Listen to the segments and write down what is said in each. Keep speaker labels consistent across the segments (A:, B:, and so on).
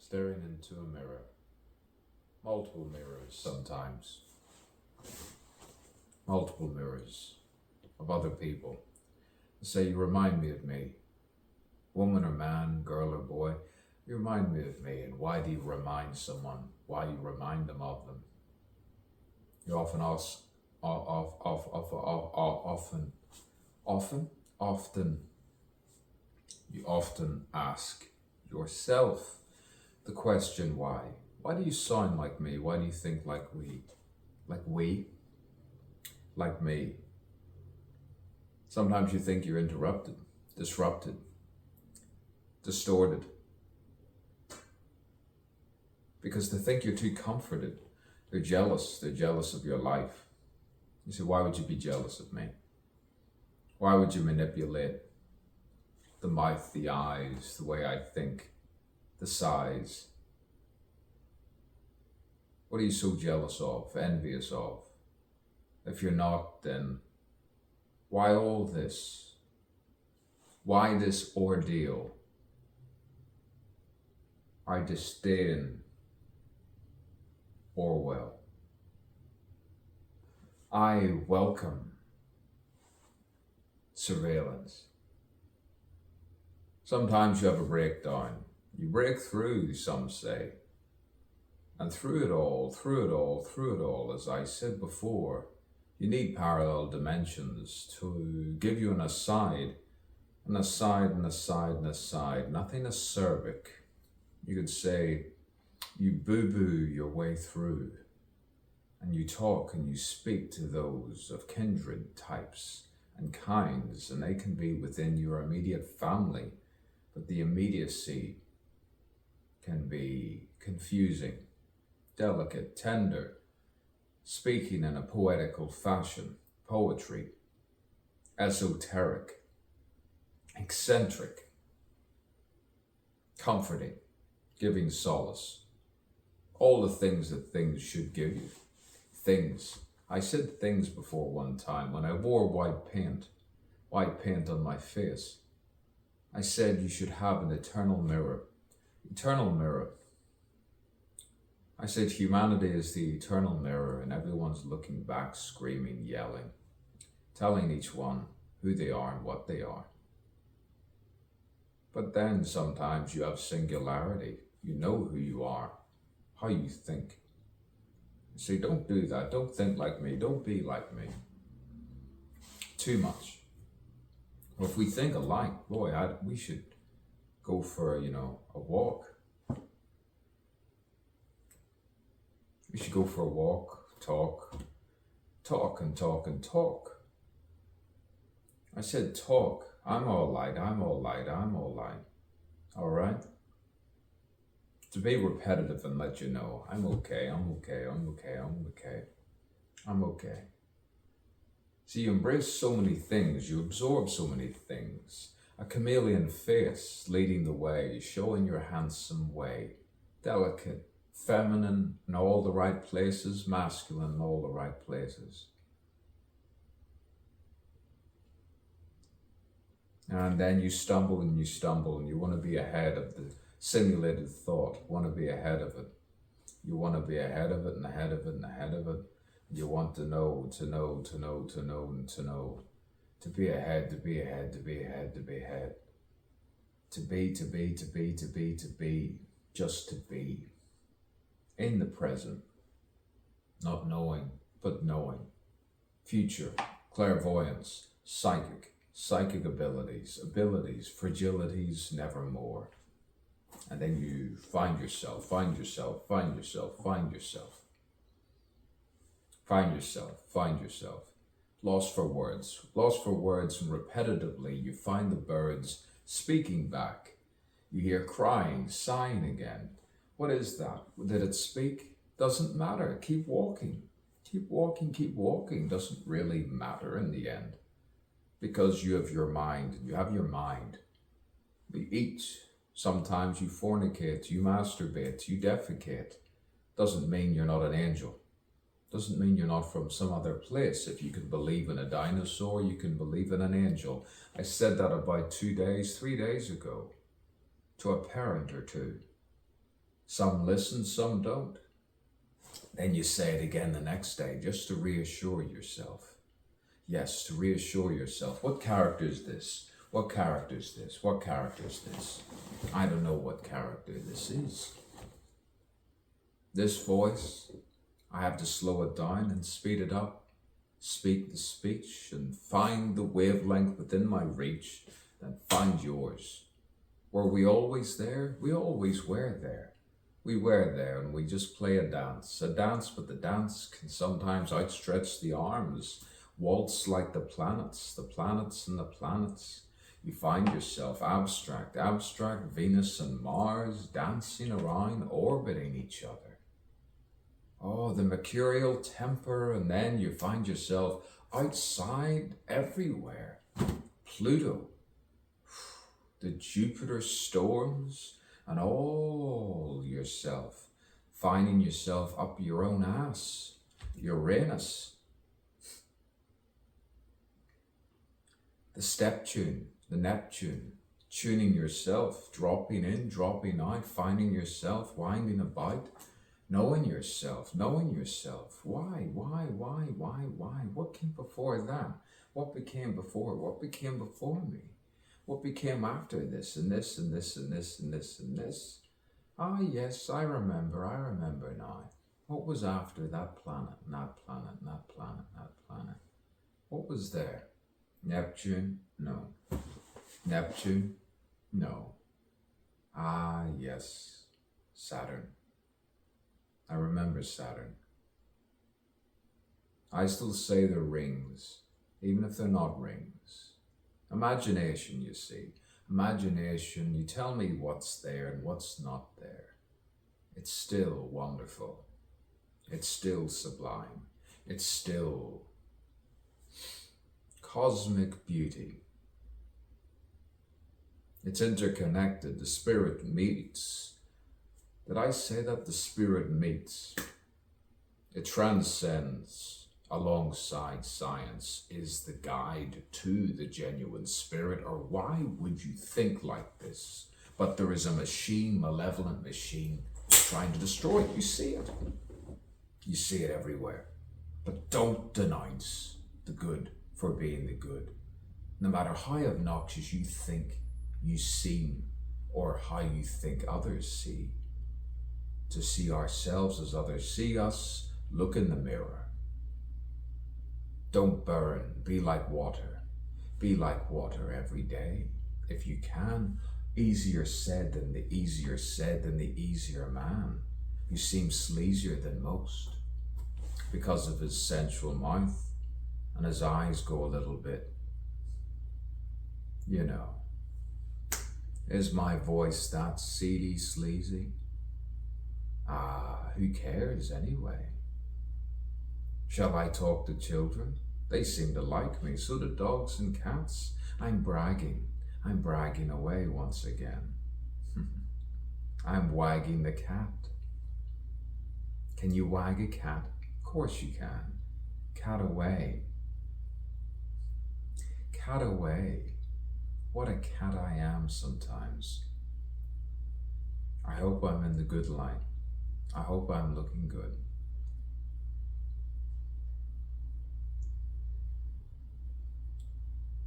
A: staring into a mirror, multiple mirrors sometimes, multiple mirrors of other people. Say, you remind me of me, woman or man, girl or boy, you remind me of me. And why do you remind someone? Why you remind them of them? You often ask, you often ask yourself the question, why? Why do you sound like me? Why do you think like we? Like me? Sometimes you think you're interrupted, disrupted, distorted. Because they think you're too comforted. They're jealous of your life. You say, why would you be jealous of me? Why would you manipulate the mouth, the eyes, the way I think, the size? What are you so jealous of, envious of? If you're not, then why all this? Why this ordeal? I disdain Orwell. I welcome surveillance. Sometimes you have a breakdown. You break through, some say. And through it all, as I said before, you need parallel dimensions to give you an aside, nothing acerbic. You could say, you boo-boo your way through, and you talk and you speak to those of kindred types and kinds, and they can be within your immediate family, but the immediacy can be confusing, delicate, tender, speaking in a poetical fashion, poetry, esoteric, eccentric, comforting, giving solace. All the things that things should give you. Things. I said things before one time when I wore white paint on my face. I said you should have an eternal mirror. Eternal mirror. I said humanity is the eternal mirror, and everyone's looking back, screaming, yelling, telling each one who they are and what they are. But then sometimes you have singularity. You know who you are, how you think. You say, don't do that. Don't think like me. Don't be like me. Too much. Well, if we think alike, boy, we should go for, a walk. We should go for a walk, talk and talk and talk. I said talk. I'm all light. All right? To be repetitive and let you know, I'm okay. See, you embrace so many things, you absorb so many things. A chameleon face leading the way, showing your handsome way. Delicate, feminine in all the right places, masculine in all the right places. And then you stumble and you want to be ahead of the simulated thought, want to be ahead of it. You want to be ahead of it and ahead of it and ahead of it. You want to know. To be ahead. To be. Just to be. In the present. Not knowing, but knowing. Future, clairvoyance, psychic abilities, fragilities, nevermore. And then you find yourself. Lost for words, and repetitively you find the birds speaking back. You hear crying, sighing again. What is that? Did it speak? Doesn't matter. Keep walking. Doesn't really matter in the end. Because you have your mind. You eat. Sometimes you fornicate, you masturbate, you defecate. Doesn't mean you're not an angel. Doesn't mean you're not from some other place. If you can believe in a dinosaur, you can believe in an angel. I said that about 3 days ago, to a parent or two. Some listen, some don't. Then you say it again the next day just to reassure yourself. Yes, to reassure yourself. What character is this? What character is this? What character is this? I don't know what character this is. This voice, I have to slow it down and speed it up. Speak the speech and find the wavelength within my reach, then find yours. Were we always there? We always were there. We were there and we just play a dance, but the dance can sometimes outstretch the arms, waltz like the planets and the planets. You find yourself abstract Venus and Mars dancing around, orbiting each other. Oh, the mercurial temper, and then you find yourself outside everywhere. Pluto, the Jupiter storms, and all yourself, finding yourself up your own ass. Uranus, the step tune, the Neptune, tuning yourself, dropping in, dropping out, finding yourself, winding about. Knowing yourself. Why? What came before that? What became before? What became before me? What became after this and this and this and this and this and this? Ah, yes, I remember now. What was after that planet, and that planet, and that planet, and that planet? What was there? Neptune? No. Neptune? No. Ah, yes, Saturn. I remember Saturn. I still say they're rings, even if they're not rings. Imagination, you see. Imagination, you tell me what's there and what's not there. It's still wonderful. It's still sublime. It's still cosmic beauty. It's interconnected. The spirit meets. Did I say that the spirit meets? It transcends alongside science, is the guide to the genuine spirit, or why would you think like this? But there is a machine, malevolent machine, trying to destroy it. You see it. You see it everywhere. But don't denounce the good for being the good. No matter how obnoxious you think you seem, or how you think others see. To see ourselves as others see us, look in the mirror. Don't burn, be like water. Be like water every day, if you can. Easier said than the easier man. You seem sleazier than most, because of his sensual mouth, and his eyes go a little bit, you know. Is my voice that seedy, sleazy? Ah, who cares anyway? Shall I talk to children? They seem to like me, so do dogs and cats. I'm bragging away once again. I'm wagging the cat. Can you wag a cat? Of course you can. Cat away. Cat away. What a cat I am sometimes. I hope I'm in the good light. I hope I'm looking good.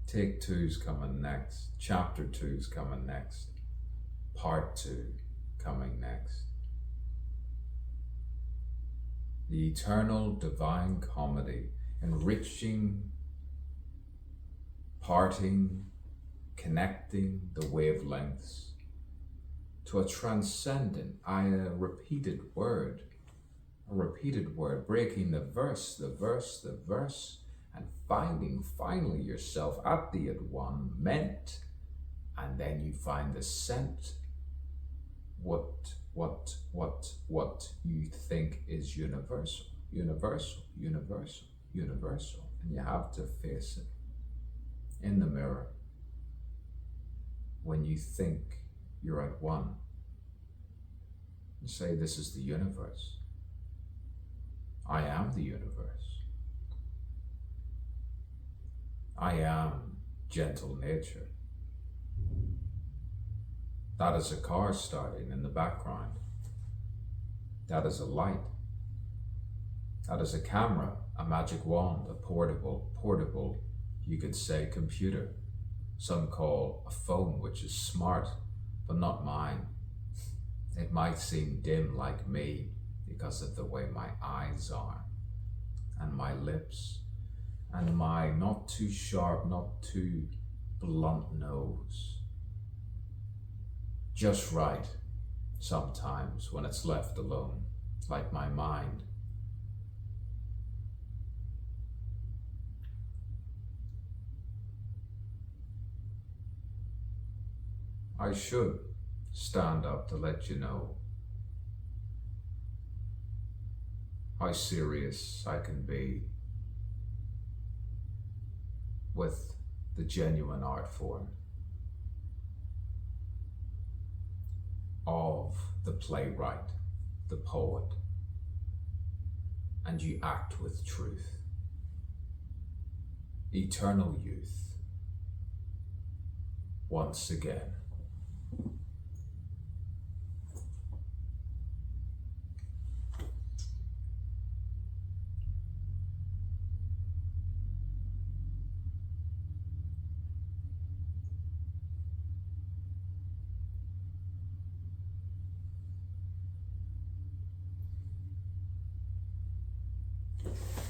A: Take 2's coming next. Chapter 2's coming next. Part 2 coming next. The eternal divine comedy, enriching, parting, connecting the wavelengths to a transcendent, a repeated word, breaking the verse, and finding finally yourself at the one meant, and then you find the scent, what you think is universal, and you have to face it in the mirror when you think you're at one. You say, this is the universe. I am the universe. I am gentle nature. That is a car starting in the background. That is a light. That is a camera, a magic wand, a portable, you could say computer. Some call a phone, which is smart, but not mine. It might seem dim like me because of the way my eyes are, and my lips, and my not too sharp, not too blunt nose. Just right sometimes when it's left alone, like my mind. I should stand up to let you know how serious I can be with the genuine art form of the playwright, the poet, and you act with truth, eternal youth, once again.